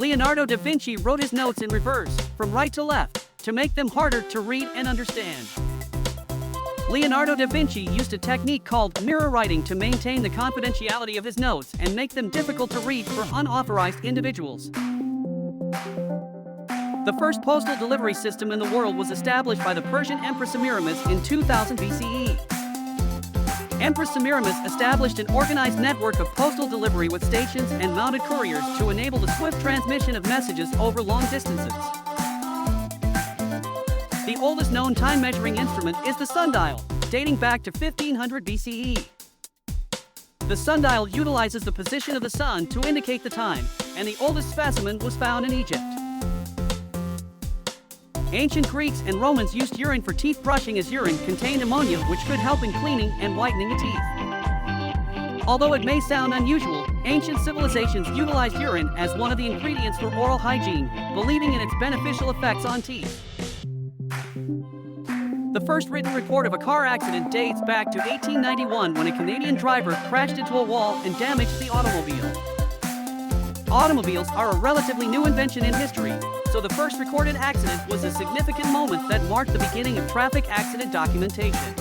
Leonardo da Vinci wrote his notes in reverse, from right to left, to make them harder to read and understand. Leonardo da Vinci used a technique called mirror writing to maintain the confidentiality of his notes and make them difficult to read for unauthorized individuals. The first postal delivery system in the world was established by the Persian Empress Semiramis in 2000 BCE. Empress Semiramis established an organized network of postal delivery with stations and mounted couriers to enable the swift transmission of messages over long distances. The oldest known time-measuring instrument is the sundial, dating back to 1500 BCE. The sundial utilizes the position of the sun to indicate the time, and the oldest specimen was found in Egypt. Ancient Greeks and Romans used urine for teeth brushing, as urine contained ammonia, which could help in cleaning and whitening the teeth. Although it may sound unusual, ancient civilizations utilized urine as one of the ingredients for oral hygiene, believing in its beneficial effects on teeth. The first written report of a car accident dates back to 1891, when a Canadian driver crashed into a wall and damaged the automobile. Automobiles are a relatively new invention in history, so the first recorded accident was a significant moment that marked the beginning of traffic accident documentation.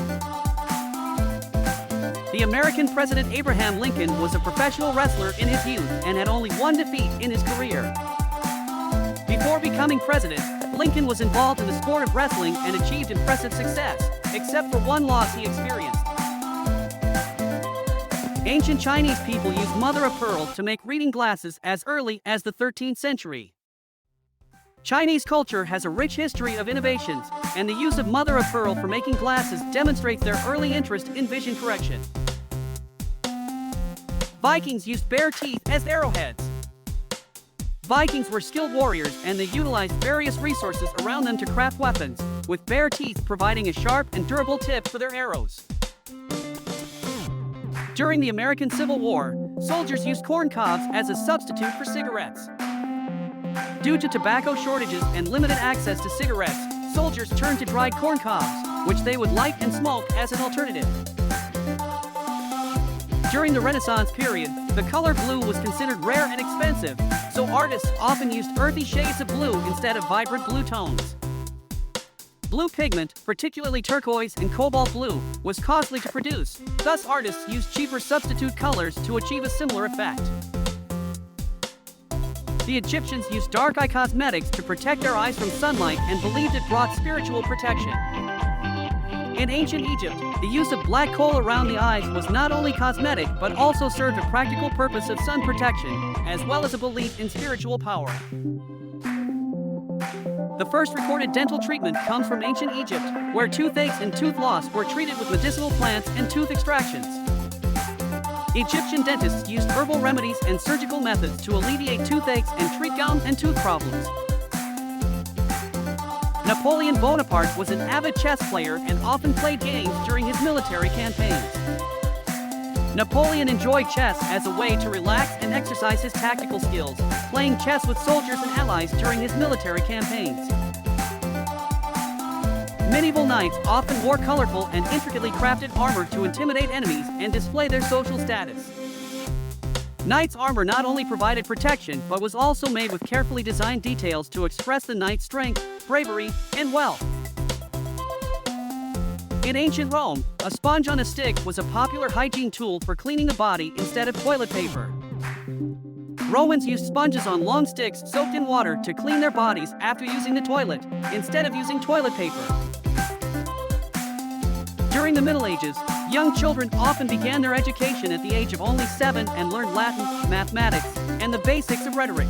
The American President Abraham Lincoln was a professional wrestler in his youth and had only one defeat in his career. Before becoming president, Lincoln was involved in the sport of wrestling and achieved impressive success, except for one loss he experienced. Ancient Chinese people used mother of pearl to make reading glasses as early as the 13th century. Chinese culture has a rich history of innovations, and the use of mother of pearl for making glasses demonstrates their early interest in vision correction. Vikings used bare teeth as arrowheads. Vikings were skilled warriors, and they utilized various resources around them to craft weapons, with bare teeth providing a sharp and durable tip for their arrows. During the American Civil War, soldiers used corn cobs as a substitute for cigarettes. Due to tobacco shortages and limited access to cigarettes, soldiers turned to dried corn cobs, which they would light and smoke as an alternative. During the Renaissance period, the color blue was considered rare and expensive, so artists often used earthy shades of blue instead of vibrant blue tones. Blue pigment, particularly turquoise and cobalt blue, was costly to produce, thus artists used cheaper substitute colors to achieve a similar effect. The Egyptians used dark eye cosmetics to protect their eyes from sunlight and believed it brought spiritual protection. In ancient Egypt, the use of black coal around the eyes was not only cosmetic but also served a practical purpose of sun protection, as well as a belief in spiritual power. The first recorded dental treatment comes from ancient Egypt, where toothaches and tooth loss were treated with medicinal plants and tooth extractions. Egyptian dentists used herbal remedies and surgical methods to alleviate toothaches and treat gum and tooth problems. Napoleon Bonaparte was an avid chess player and often played games during his military campaigns. Napoleon enjoyed chess as a way to relax and exercise his tactical skills, playing chess with soldiers and allies during his military campaigns. Medieval knights often wore colorful and intricately crafted armor to intimidate enemies and display their social status. Knights' armor not only provided protection but was also made with carefully designed details to express the knight's strength, bravery, and wealth. In ancient Rome, a sponge on a stick was a popular hygiene tool for cleaning the body instead of toilet paper. Romans used sponges on long sticks soaked in water to clean their bodies after using the toilet, instead of using toilet paper. During the Middle Ages, young children often began their education at the age of only 7 and learned Latin, mathematics, and the basics of rhetoric.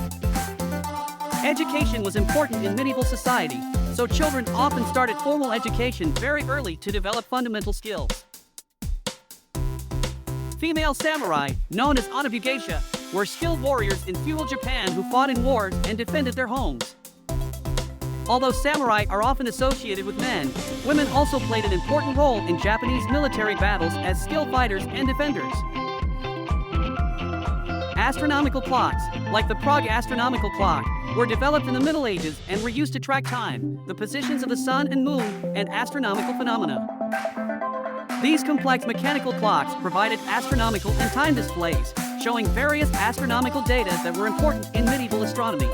Education was important in medieval society, so children often started formal education very early to develop fundamental skills. Female samurai, known as onabugeisha, were skilled warriors in feudal Japan who fought in wars and defended their homes. Although samurai are often associated with men, women also played an important role in Japanese military battles as skilled fighters and defenders. Astronomical clocks, like the Prague astronomical clock, were developed in the Middle Ages and were used to track time, the positions of the sun and moon, and astronomical phenomena. These complex mechanical clocks provided astronomical and time displays, showing various astronomical data that were important in medieval astronomy.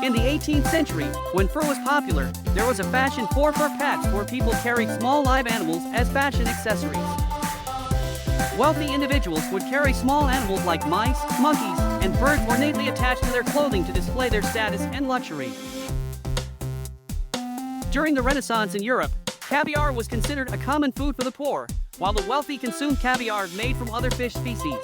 In the 18th century, when fur was popular, there was a fashion for fur pets where people carried small live animals as fashion accessories. Wealthy individuals would carry small animals like mice, monkeys, and birds ornately attached to their clothing to display their status and luxury. During the Renaissance in Europe, caviar was considered a common food for the poor, while the wealthy consumed caviar made from other fish species.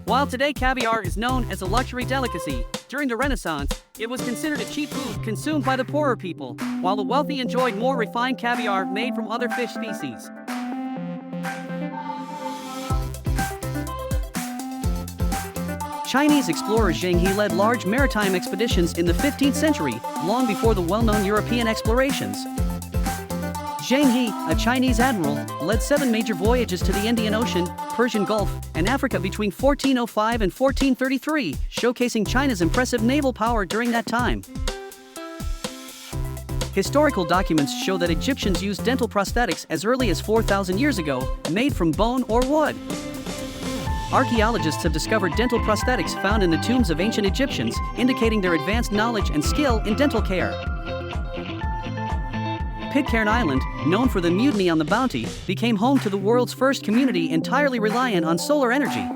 While today caviar is known as a luxury delicacy, during the Renaissance, it was considered a cheap food consumed by the poorer people, while the wealthy enjoyed more refined caviar made from other fish species. Chinese explorer Zheng He led large maritime expeditions in the 15th century, long before the well-known European explorations. Zheng He, a Chinese admiral, led 7 major voyages to the Indian Ocean, Persian Gulf, and Africa between 1405 and 1433, showcasing China's impressive naval power during that time. Historical documents show that Egyptians used dental prosthetics as early as 4,000 years ago, made from bone or wood. Archaeologists have discovered dental prosthetics found in the tombs of ancient Egyptians, indicating their advanced knowledge and skill in dental care. Pitcairn Island, known for the mutiny on the Bounty, became home to the world's first community entirely reliant on solar energy.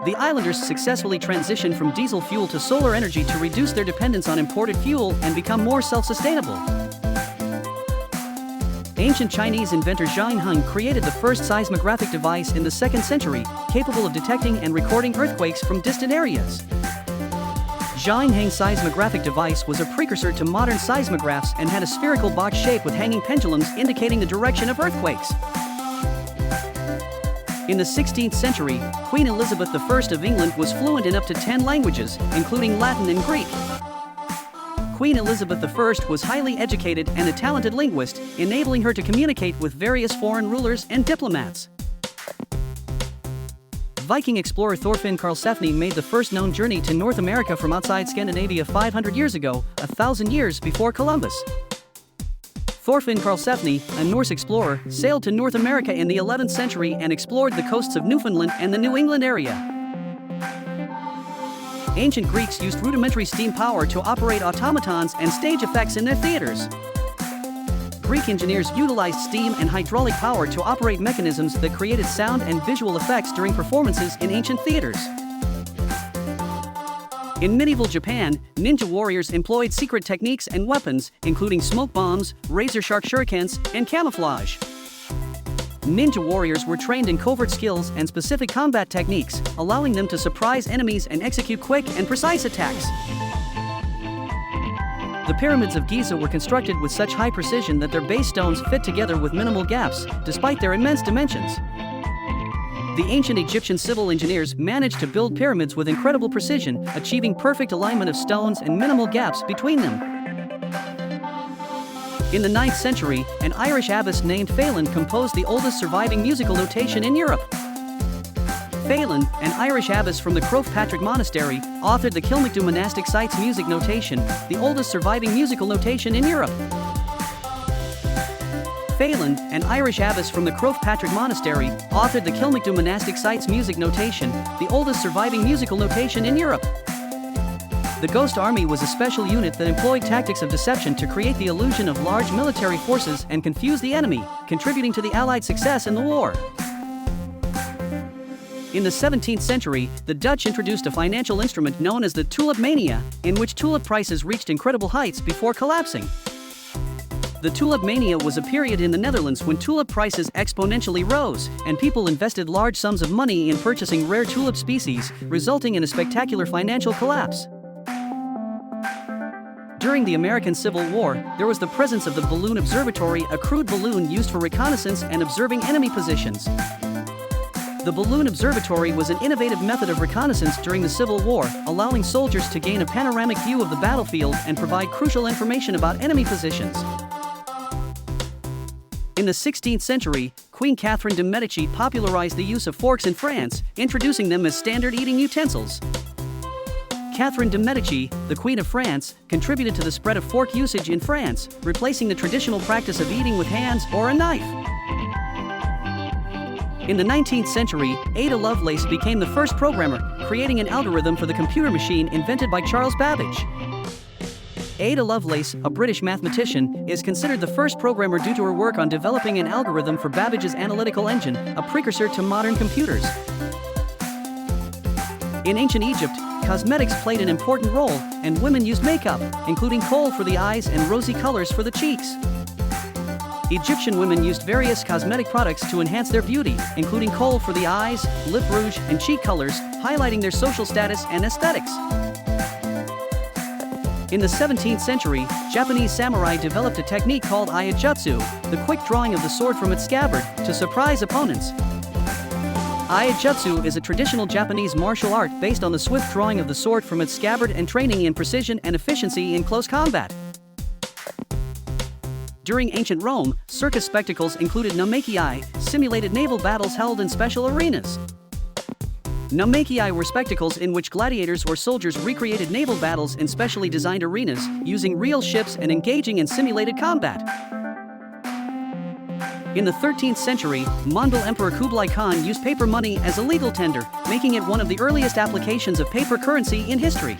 The islanders successfully transitioned from diesel fuel to solar energy to reduce their dependence on imported fuel and become more self-sustainable. Ancient Chinese inventor Zhang Heng created the first seismographic device in the 2nd century, capable of detecting and recording earthquakes from distant areas. Zhang Heng's seismographic device was a precursor to modern seismographs and had a spherical box shape with hanging pendulums indicating the direction of earthquakes. In the 16th century, Queen Elizabeth I of England was fluent in up to 10 languages, including Latin and Greek. Queen Elizabeth I was highly educated and a talented linguist, enabling her to communicate with various foreign rulers and diplomats. Viking explorer Thorfinn Karlsefni made the first known journey to North America from outside Scandinavia 500 years ago, 1,000 years before Columbus. Thorfinn Karlsefni, a Norse explorer, sailed to North America in the 11th century and explored the coasts of Newfoundland and the New England area. Ancient Greeks used rudimentary steam power to operate automatons and stage effects in their theaters. Greek engineers utilized steam and hydraulic power to operate mechanisms that created sound and visual effects during performances in ancient theaters. In medieval Japan, ninja warriors employed secret techniques and weapons, including smoke bombs, razor-sharp shurikens, and camouflage. Ninja warriors were trained in covert skills and specific combat techniques, allowing them to surprise enemies and execute quick and precise attacks. The pyramids of Giza were constructed with such high precision that their base stones fit together with minimal gaps, despite their immense dimensions. The ancient Egyptian civil engineers managed to build pyramids with incredible precision, achieving perfect alignment of stones and minimal gaps between them. In the 9th century, an Irish abbess named Phelan composed the oldest surviving musical notation in Europe. Phelan, an Irish abbess from the Croagh Monastery, authored the Kilmacduagh monastic sites music notation, the oldest surviving musical notation in Europe. Phelan, an Irish abbess from the Croagh Monastery, authored the Kilmacduagh monastic sites music notation, the oldest surviving musical notation in Europe. The Ghost Army was a special unit that employed tactics of deception to create the illusion of large military forces and confuse the enemy, contributing to the Allied success in the war. In the 17th century, the Dutch introduced a financial instrument known as the tulip mania, in which tulip prices reached incredible heights before collapsing. The tulip mania was a period in the Netherlands when tulip prices exponentially rose, and people invested large sums of money in purchasing rare tulip species, resulting in a spectacular financial collapse. During the American Civil War, there was the presence of the balloon observatory, a crude balloon used for reconnaissance and observing enemy positions. The balloon observatory was an innovative method of reconnaissance during the Civil War, allowing soldiers to gain a panoramic view of the battlefield and provide crucial information about enemy positions. In the 16th century, Queen Catherine de' Medici popularized the use of forks in France, introducing them as standard eating utensils. Catherine de' Medici, the Queen of France, contributed to the spread of fork usage in France, replacing the traditional practice of eating with hands or a knife. In the 19th century, Ada Lovelace became the first programmer, creating an algorithm for the computer machine invented by Charles Babbage. Ada Lovelace, a British mathematician, is considered the first programmer due to her work on developing an algorithm for Babbage's analytical engine, a precursor to modern computers. In ancient Egypt, cosmetics played an important role, and women used makeup, including kohl for the eyes and rosy colors for the cheeks. Egyptian women used various cosmetic products to enhance their beauty, including kohl for the eyes, lip rouge, and cheek colors, highlighting their social status and aesthetics. In the 17th century, Japanese samurai developed a technique called iajutsu, the quick drawing of the sword from its scabbard, to surprise opponents. Iajutsu is a traditional Japanese martial art based on the swift drawing of the sword from its scabbard and training in precision and efficiency in close combat. During ancient Rome, circus spectacles included naumachii, simulated naval battles held in special arenas. Naumachii were spectacles in which gladiators or soldiers recreated naval battles in specially designed arenas, using real ships and engaging in simulated combat. In the 13th century, Mongol Emperor Kublai Khan used paper money as a legal tender, making it one of the earliest applications of paper currency in history.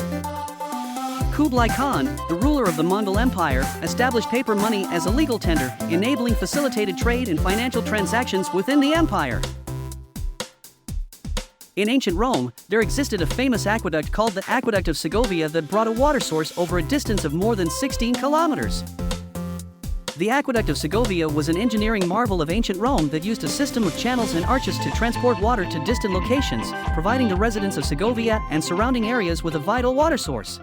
Kublai Khan, the ruler of the Mongol Empire, established paper money as a legal tender, enabling facilitated trade and financial transactions within the empire. In ancient Rome, there existed a famous aqueduct called the Aqueduct of Segovia that brought a water source over a distance of more than 16 kilometers. The Aqueduct of Segovia was an engineering marvel of ancient Rome that used a system of channels and arches to transport water to distant locations, providing the residents of Segovia and surrounding areas with a vital water source.